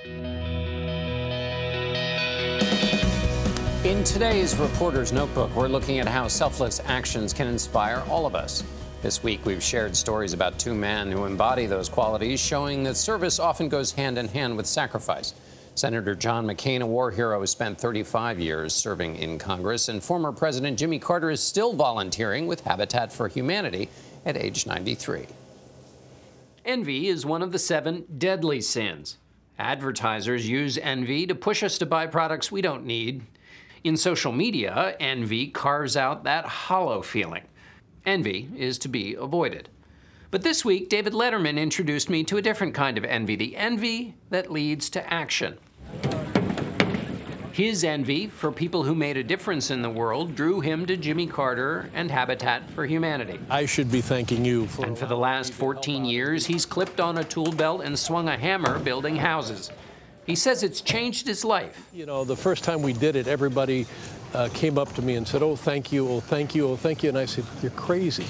In today's Reporter's Notebook, we're looking at how selfless actions can inspire all of us. This week, we've shared stories about two men who embody those qualities, showing that service often goes hand in hand with sacrifice. Senator John McCain, a war hero, has spent 35 years serving in Congress, and former President Jimmy Carter is still volunteering with Habitat for Humanity at age 93. Envy is one of the 7 deadly sins. Advertisers use envy to push us to buy products we don't need. In social media, envy carves out that hollow feeling. Envy is to be avoided. But this week, David Letterman introduced me to a different kind of envy, the envy that leads to action. His envy for people who made a difference in the world drew him to Jimmy Carter and Habitat for Humanity. I should be thanking you for... And for the last 14 years, he's clipped on a tool belt and swung a hammer building houses. He says it's changed his life. You know, the first time we did it, everybody came up to me and said, "Oh, thank you, oh, thank you, oh, thank you." And I said, "You're crazy.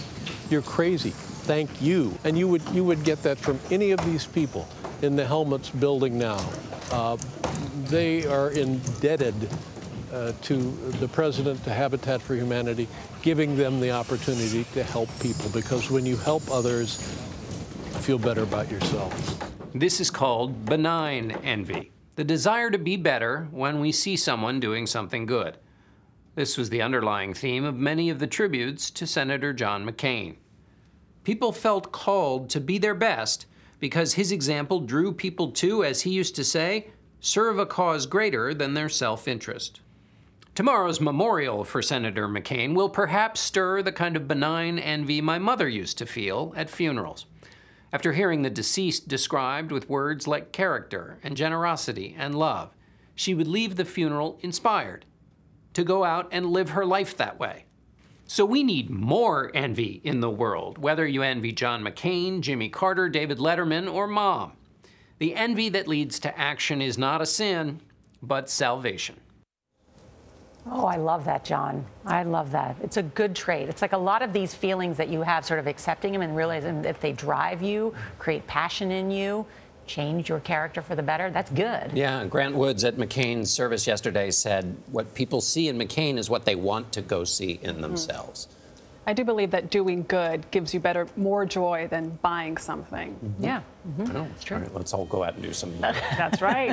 You're crazy. Thank you." And you would get that from any of these people in the helmets building now. They are indebted to the president, to Habitat for Humanity, giving them the opportunity to help people, because when you help others, you feel better about yourself. This is called benign envy, the desire to be better when we see someone doing something good. This was the underlying theme of many of the tributes to Senator John McCain. People felt called to be their best because his example drew people to, as he used to say, serve a cause greater than their self-interest. Tomorrow's memorial for Senator McCain will perhaps stir the kind of benign envy my mother used to feel at funerals. After hearing the deceased described with words like character and generosity and love, she would leave the funeral inspired to go out and live her life that way. So we need more envy in the world, whether you envy John McCain, Jimmy Carter, David Letterman, or Mom. The envy that leads to action is not a sin, but salvation. Oh, I love that, John. I love that. It's a good trait. It's like a lot of these feelings that you have, sort of accepting them and realizing if they drive you, create passion in you, change your character for the better, that's good. Yeah, Grant Woods at McCain's service yesterday said what people see in McCain is what they want to go see in themselves. I do believe that doing good gives you more joy than buying something. Yeah, I know, it's true. All right, let's all go out and do something. That's right.